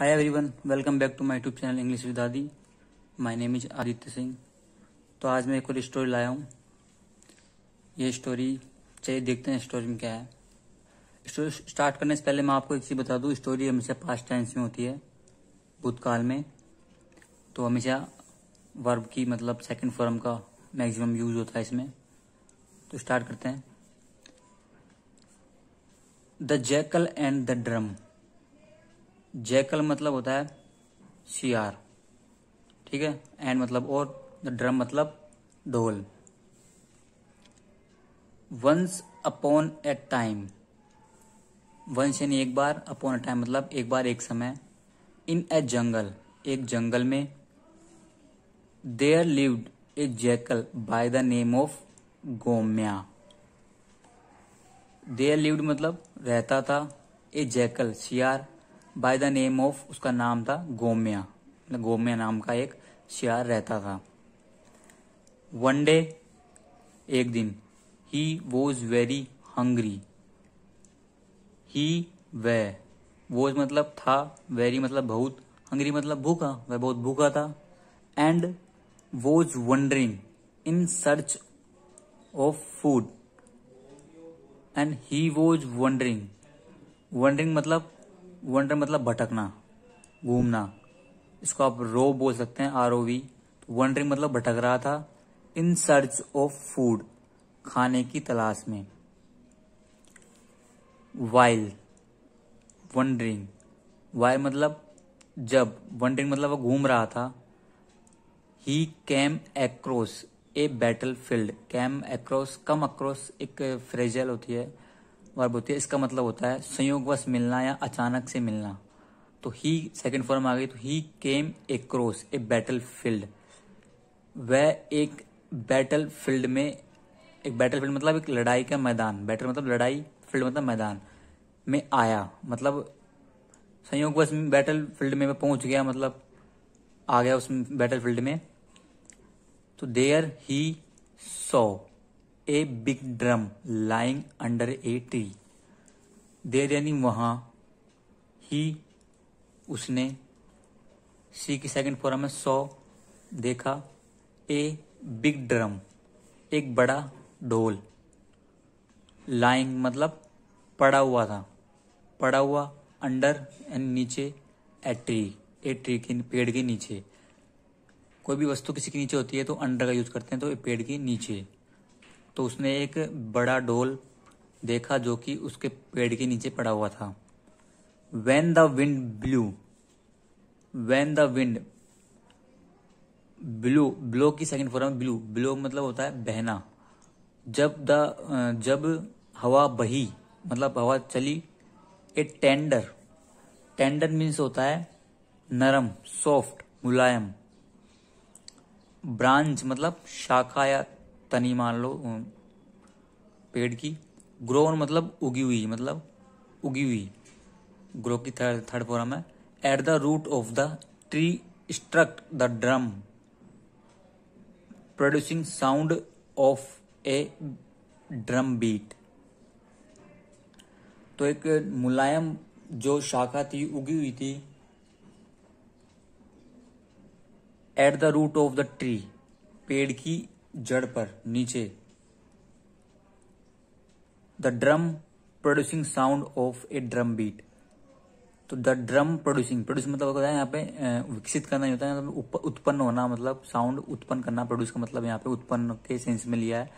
Hi everyone, welcome back to my YouTube channel English with Adi. My name is Aditya Singh. तो आज मैं एक और स्टोरी लाया हूँ। ये स्टोरी चलिए देखते हैं स्टोरी में क्या है। स्टोरी स्टार्ट करने से पहले मैं आपको एक चीज बता दूँ, स्टोरी हमेशा पास्ट टेंस में होती है, भूतकाल में। तो हमेशा वर्ब की मतलब सेकंड फॉर्म का मैक्सिमम यूज होता है इसमें। तो स्टार्ट करते हैं। The jackal and the drum. Jackal मतलब होता है शियार, ठीक है, एंड मतलब और, द ड्रम मतलब ढोल। Once upon a time, once यानी एक बार, अपॉन ए टाइम मतलब एक बार एक समय, इन ए जंगल एक जंगल में, there lived a jackal by the name of Gomya. There lived मतलब रहता था, ए जैकल शियार, बाय द नेम ऑफ उसका नाम था गोम्या, मतलब गोम्या नाम का एक शियार रहता था। वन डे एक दिन, ही वॉज वेरी हंग्री, ही वह, वॉज मतलब था, वेरी मतलब बहुत, हंग्री मतलब भूखा, वह बहुत भूखा था। And was wondering in search of food, and he was wondering, wondering मतलब, वंडर मतलब भटकना, घूमना, इसको आप रो बोल सकते हैं, ROV। वंडरिंग मतलब भटक रहा था, इन सर्च ऑफ फूड खाने की तलाश में। वाइल वंडरिंग, वाइल मतलब जब, वंडरिंग मतलब वो घूम रहा था। He came across a battle field, came across, come across एक फ्रेजल होती है, वर्ब होती है, इसका मतलब होता है संयोगवश मिलना या अचानक से मिलना। तो ही सेकंड फॉर्म आ गई, तो he came across a battle field, वह एक बैटल फील्ड में, एक बैटल फील्ड मतलब एक लड़ाई का मैदान, बैटल मतलब लड़ाई, फील्ड मतलब मैदान में आया, मतलब संयोगवश बैटल फील्ड में पहुंच गया, मतलब आ गया उस बैटल फील्ड में। तो there he saw a big drum lying under a tree, there यानी वहां, ही उसने, सी की सेकंड फॉर्म है सॉ देखा, ए बिग ड्रम एक बड़ा ढोल, लाइंग मतलब पड़ा हुआ था, पड़ा हुआ, अंडर यानी नीचे, ए ट्री, ए ट्री के पेड़ के नीचे। कोई भी वस्तु किसी के नीचे होती है तो अंडर का यूज करते हैं, तो पेड़ के नीचे। तो उसने एक बड़ा ढोल देखा जो कि उसके पेड़ के नीचे पड़ा हुआ था। When the wind blew, when the wind blew, blow की सेकंड फॉर्म ब्लू, ब्लो मतलब होता है बहना। जब हवा बही मतलब हवा चली। ए टेंडर, टेंडर मीन्स होता है नरम, सॉफ्ट, मुलायम। ब्रांच मतलब शाखा या तनी मान लो पेड़ की। ग्रोन मतलब उगी हुई, मतलब उगी हुई, ग्रो की थर्ड फॉर्म है। At the root of the tree struck the drum producing sound of a drum beat. तो एक मुलायम जो शाखा थी, उगी हुई थी, at the root of the tree पेड़ की जड़ पर नीचे, the drum producing sound of a drum beat. तो द ड्रम प्रोड्यूसिंग, प्रोड्यूस मतलब होता है यहाँ पे विकसित करना ही होता है, मतलब उत्पन्न होना, मतलब साउंड उत्पन्न करना। प्रोड्यूस का मतलब यहाँ पे उत्पन्न के सेंस में लिया है।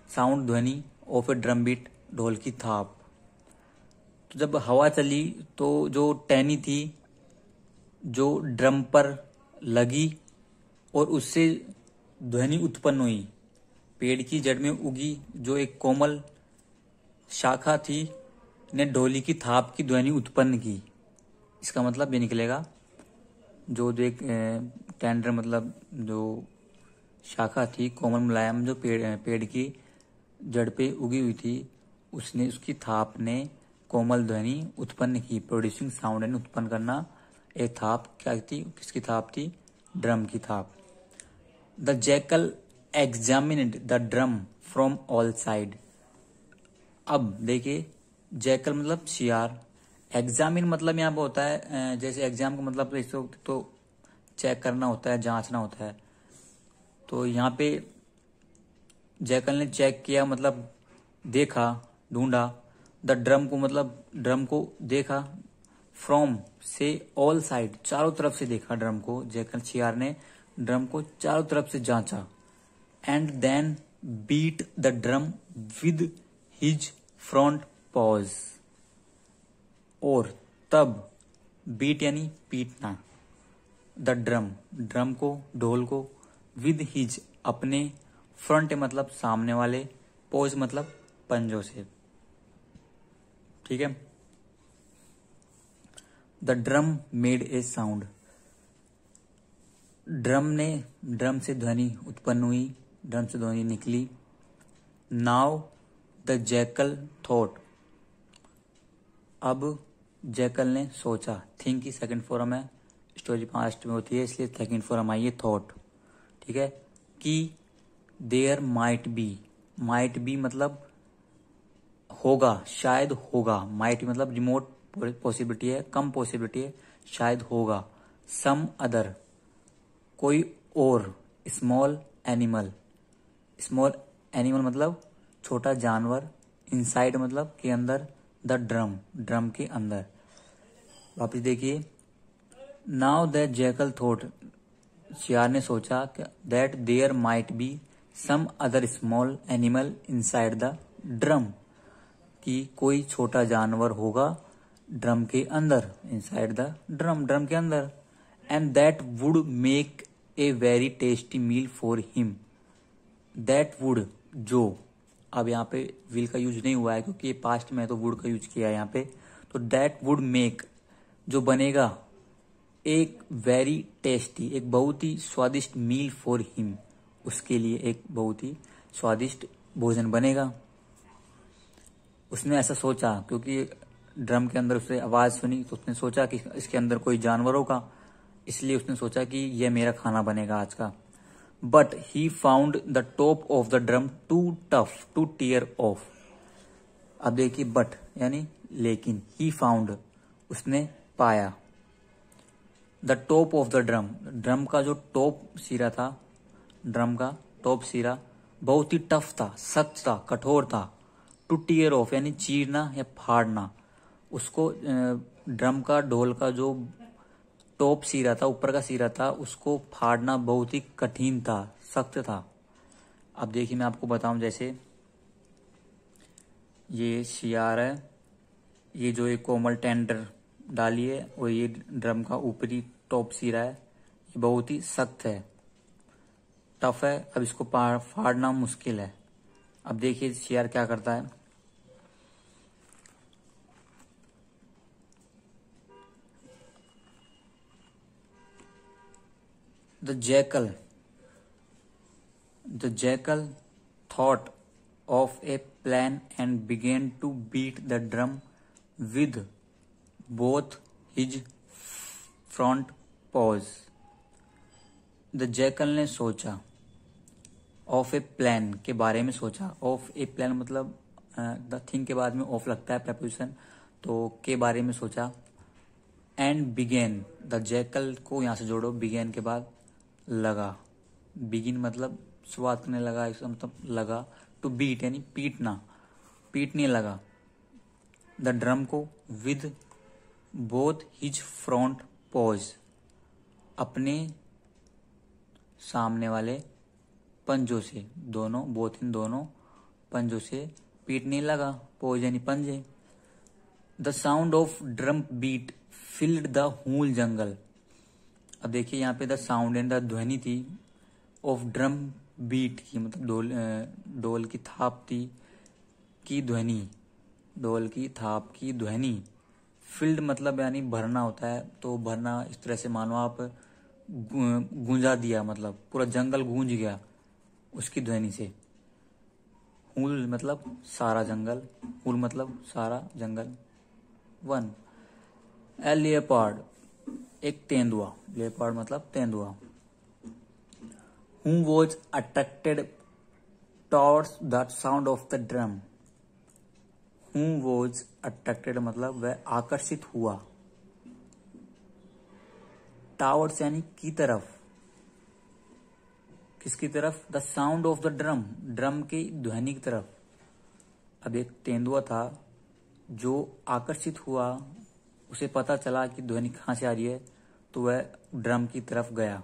साउंड ध्वनि ऑफ ए ड्रम बीट ढोल की थाप। तो जब हवा चली तो जो टहनी थी जो ड्रम पर लगी और उससे ध्वनि उत्पन्न हुई। पेड़ की जड़ में उगी जो एक कोमल शाखा थी ने ढोली की थाप की ध्वनि उत्पन्न की। इसका मतलब ये निकलेगा, जो एक टेंडर मतलब जो शाखा थी कोमल मुलायम, जो पेड़ की जड़ पे उगी हुई थी, उसने, उसकी थाप ने कोमल ध्वनि उत्पन्न की। प्रोड्यूसिंग साउंड यानी उत्पन्न करना। ए थाप क्या थी, किसकी थाप थी, ड्रम की थाप। The jackal examined the drum from all side. अब देखिए, जैकल मतलब शियार, एग्जामिन मतलब यहाँ पे होता है जैसे एग्जाम का मतलब तो चेक करना होता है, जांचना होता है। तो यहाँ पे जैकल ने चेक किया मतलब देखा, ढूंढा। द ड्रम को मतलब ड्रम को देखा, फ्रॉम से ऑल साइड, चारों तरफ से देखा ड्रम को। जैकल शियार ने ड्रम को चारों तरफ से जांचा। And then beat the drum with his front paws, और तब बीट यानी पीटना, द ड्रम ड्रम को, ढोल को, विद हिज अपने, फ्रंट मतलब सामने वाले, पॉज मतलब पंजों से। ठीक है। The drum made a sound, drum से ध्वनि उत्पन्न हुई, ड्रम से ध्वनि निकली। नाउ द जैकल थॉट, अब जैकल ने सोचा। थिंक की सेकंड फॉर्म है, स्टोरी पास्ट में होती है इसलिए सेकंड फॉर्म आई है थॉट। ठीक है। कि देयर माइट बी मतलब होगा, शायद होगा। माइट मतलब रिमोट पॉसिबिलिटी है, कम पॉसिबिलिटी है, शायद होगा। सम अदर कोई और, स्मॉल एनिमल मतलब छोटा जानवर, इनसाइड मतलब के अंदर, द ड्रम के अंदर। वापिस देखिए। नाउ दैट जैकल थॉट, शियार ने सोचा that there might be some other small animal inside the drum, कि कोई छोटा जानवर होगा ड्रम के अंदर, इनसाइड द ड्रम के अंदर। And that would make a very tasty meal for him. That would जो, अब यहाँ पे विल का यूज नहीं हुआ है क्योंकि ये पास्ट में है तो वुड का यूज किया है यहाँ पे। तो दैट वुड मेक जो बनेगा, एक वेरी टेस्टी एक बहुत ही स्वादिष्ट मील फॉर हिम, उसके लिए एक बहुत ही स्वादिष्ट भोजन बनेगा। उसने ऐसा सोचा क्योंकि ड्रम के अंदर उसने आवाज सुनी तो उसने सोचा कि इसके अंदर कोई जानवर होगा, इसलिए उसने सोचा कि यह मेरा खाना बनेगा आज का। But he found the top of the drum too tough to tear off. अब देखिए बट यानी लेकिन, ही फाउंड उसने पाया, the top of the drum का जो टॉप सिरा था, ड्रम का टॉप सिरा बहुत ही टफ था, सख्त था, कठोर था। टू टीयर ऑफ यानी चीरना या फाड़ना। उसको ड्रम का, ढोल का जो टॉप सिरा था, ऊपर का सिरा था, उसको फाड़ना बहुत ही कठिन था, सख्त था। अब देखिए मैं आपको बताऊं, जैसे ये शियार है, ये जो एक कोमल टेंडर डाली है, और ये ड्रम का ऊपरी टॉप सिरा है, ये बहुत ही सख्त है, टफ है। अब इसको फाड़ना मुश्किल है। अब देखिए शियार क्या करता है। The jackal thought of a plan and began to beat the drum with both his front paws. The jackal ने सोचा, ऑफ ए प्लान के बारे में सोचा। ऑफ ए प्लान मतलब द थिंग के बाद में ऑफ लगता है प्रेपोजिशन, तो के बारे में सोचा। एंड बिगेन, द जैकल को यहां से जोड़ो, बिगेन के बाद लगा। बिगिन मतलब शुरुआत करने लगा, इसका मतलब लगा। टू बीट यानी पीटने लगा। द ड्रम को with both his front pause, अपने सामने वाले पंजों से, दोनों बोथ इन दोनों पंजों से पीटने लगा। पॉज यानी पंजे। The sound of drum beat filled the whole jungle. अब देखिए यहाँ पे द साउंड एंड द ध्वनि थी, ऑफ ड्रम बीट की मतलब डोल की थाप थी, की ध्वनि, डोल की थाप की ध्वनि। फिल्ड मतलब यानी भरना होता है, तो भरना इस तरह से मानो आप, गूंजा दिया मतलब पूरा जंगल गूंज गया उसकी ध्वनि से। हुल मतलब सारा जंगल, हुल मतलब सारा जंगल। 1 ए लेपर्ड, एक तेंदुआ, लेपर्ड मतलब तेंदुआ। Who was attracted towards the sound of the drum? Who was attracted मतलब वह आकर्षित हुआ। टावर्स यानी की तरफ, किसकी तरफ? The sound of the drum, drum की ध्वनि की तरफ। अब एक तेंदुआ था जो आकर्षित हुआ, उसे पता चला कि ध्वनि कहां से आ रही है, तो वह ड्रम की तरफ गया।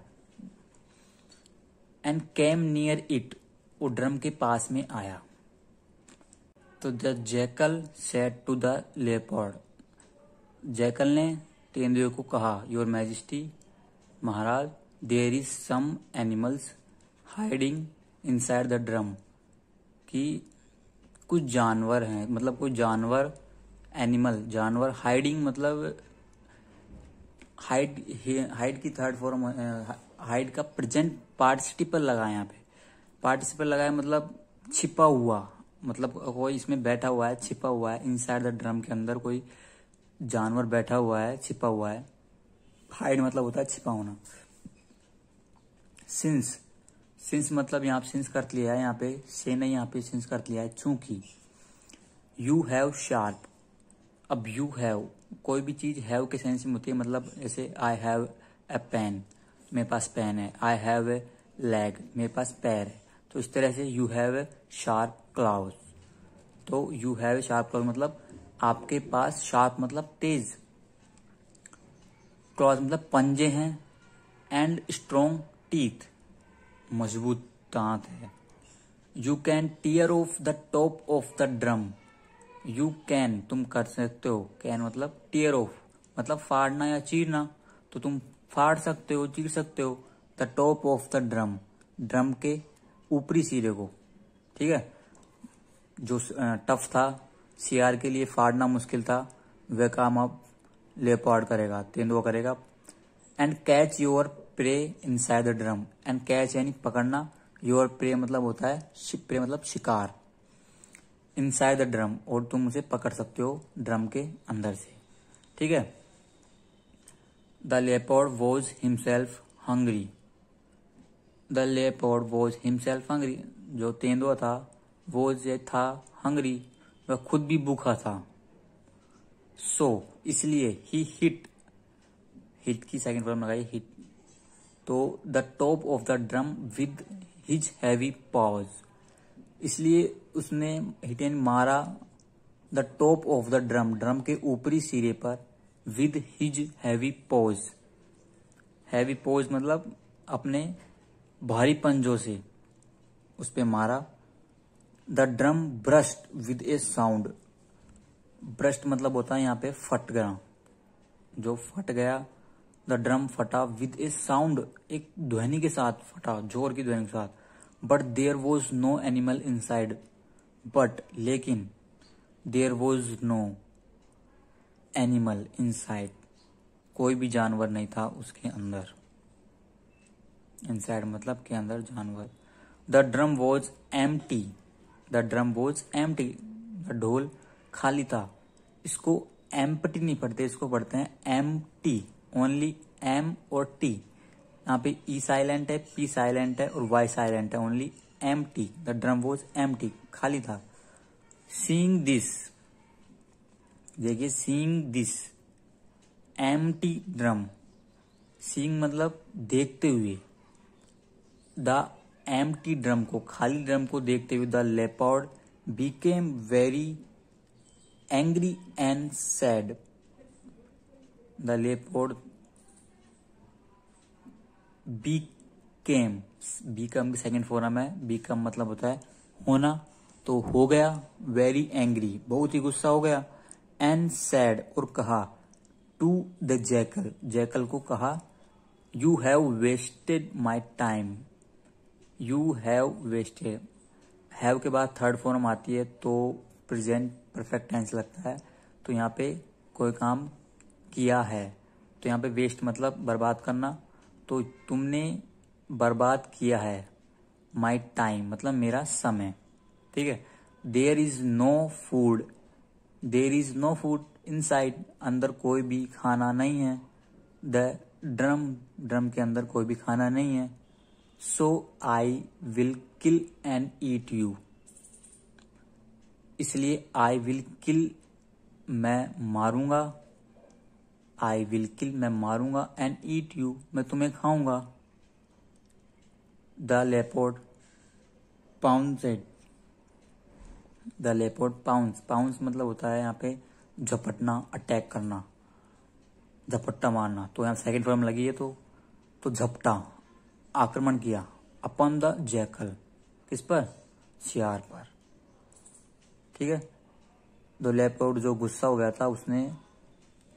एंड केम नियर इट, वो ड्रम के पास में आया। तो the jackal said to the leopard, jackal ने तेंदुए को कहा, योर मैजेस्टी, महाराज, there is some animals hiding inside the drum, कि कुछ जानवर हैं, मतलब कुछ जानवर, एनिमल जानवर, हाइडिंग मतलब हाइड की थर्ड फॉर्म, हाइड का प्रेजेंट पार्टिसिपल लगा यहाँ पे, पार्टिसिपल लगाया मतलब छिपा हुआ, मतलब कोई इसमें बैठा हुआ है, छिपा हुआ है। इनसाइड द ड्रम के अंदर कोई जानवर बैठा हुआ है, छिपा हुआ है। हाइड मतलब होता है छिपा होना। सिंस मतलब यहाँ पे सिंस कर लिया है, यहाँ पे से नहीं, यहाँ पे सिंस कर लिया है, चूंकि। यू हैव शार्प, अब यू हैव, कोई भी चीज हैव के सेंस में होती है, मतलब ऐसे आई हैव ए पेन, मेरे पास पेन है। आई हैव ए लेग, मेरे पास पैर है। तो इस तरह से you have a sharp claws, तो you have a sharp claws मतलब आपके पास, शार्प मतलब तेज, क्लॉज मतलब पंजे हैं, एंड स्ट्रोंग टीथ, मजबूत दांत है। You can tear off the top of the drum, you can तुम कर सकते हो, कैन मतलब टीयर ऑफ मतलब फाड़ना या चीरना, तो तुम फाड़ सकते हो, चीर सकते हो। The top of the drum, drum के ऊपरी सिरे को, ठीक है। जो टफ था, सियार के लिए फाड़ना मुश्किल था, वह काम अब लेपर्ड करेगा, तेंदुआ करेगा। And catch your prey inside the drum, and catch यानी पकड़ना, योर प्रे मतलब होता है प्रे मतलब शिकार, इनसाइड द ड्रम, और तुम उसे पकड़ सकते हो ड्रम के अंदर से, ठीक है। The leopard was himself hungry, the leopard was himself hungry, जो तेंदुआ था वो जो था हंग्री, वह खुद भी भूखा था। सो इसलिए ही हिट की सेकंड फॉर्म लगाई हिट, तो the top of the drum with his heavy pause, इसलिए उसने हिट एंड मारा the top of the drum, drum के ऊपरी सिरे पर, with his heavy pause, heavy pause मतलब अपने भारी पंजों से उस पे मारा। The drum burst with A sound, burst मतलब होता है यहाँ पे फट गया, जो फट गया। द ड्रम फटा विद ए साउंड, एक ध्वनि के साथ फटा, जोर की ध्वनि के साथ। But there was no animal inside, but लेकिन, there was no animal inside, कोई भी जानवर नहीं था उसके अंदर। इनसाइड मतलब के अंदर जानवर। The drum was empty, the drum was empty, the ढोल खाली था। इसको एम्प्टी नहीं पढ़ते, इसको पढ़ते हैं एम्प्टी, ओनली एम और टी। यहाँ पे ई साइलेंट है, पी साइलेंट है और वाई साइलेंट है, only empty. The drum was empty, खाली था। सीइंग दिस, देखिए seeing this empty drum, seeing मतलब देखते हुए, द एम्प्टी ड्रम को, खाली ड्रम को देखते हुए, the leopard became very angry and sad, the leopard became, become की सेकेंड फॉर्म है, बीकम मतलब होता है होना, तो हो गया, वेरी एंग्री बहुत ही गुस्सा हो गया, एंड सैड और कहा, टू द जैकल, जैकल को कहा, you have wasted my time, you have wasted, have के बाद थर्ड फॉर्म आती है तो प्रेजेंट परफेक्ट टेंस लगता है, तो यहाँ पे कोई काम किया है, तो यहाँ पे वेस्ट मतलब बर्बाद करना, तो तुमने बर्बाद किया है। माई टाइम मतलब मेरा समय, ठीक है। There is no food, there is no food inside, अंदर कोई भी खाना नहीं है। द ड्रम, ड्रम के अंदर कोई भी खाना नहीं है। So I will kill and eat you, इसलिए आई विल किल, मैं मारूंगा, आई विल किल मैं मारूंगा, एंड ईट यू मैं तुम्हें खाऊंगा। The leopard pounced, the leopard pounce, pounce मतलब होता है यहाँ पे झपटना, अटैक करना, झपट्टा मारना। तो यहाँ सेकंड फॉर्म लगी है तो झपटा, आक्रमण किया। अपॉन द जैकल, किस पर, सियार पर। ठीक है, द लेपर्ड जो गुस्सा हो गया था उसने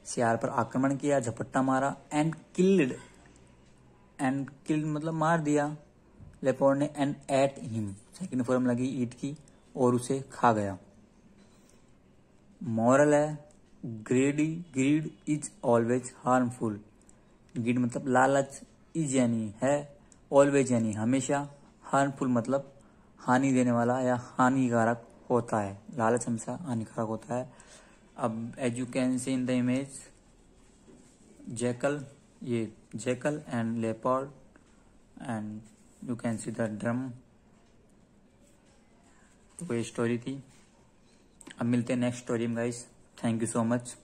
सियार पर आक्रमण किया, झपट्टा मारा। एंड किल्ड, एंड किल्ड मतलब मार दिया लेपर्ड ने। And ate him, second form लगी ईट की, और उसे खा गया। मॉरल है greed is always harmful. Greed मतलब लालच, इज यानी है, ऑलवेज यानी हमेशा, हार्मफुल मतलब हानि देने वाला या हानिकारक होता है। लालच हमेशा हानिकारक होता है। अब as you can see in the image, jackal, ये jackal and leopard, and you can see the drum. तो ये स्टोरी थी। अब मिलते हैं नेक्स्ट स्टोरी में guys. Thank you so much.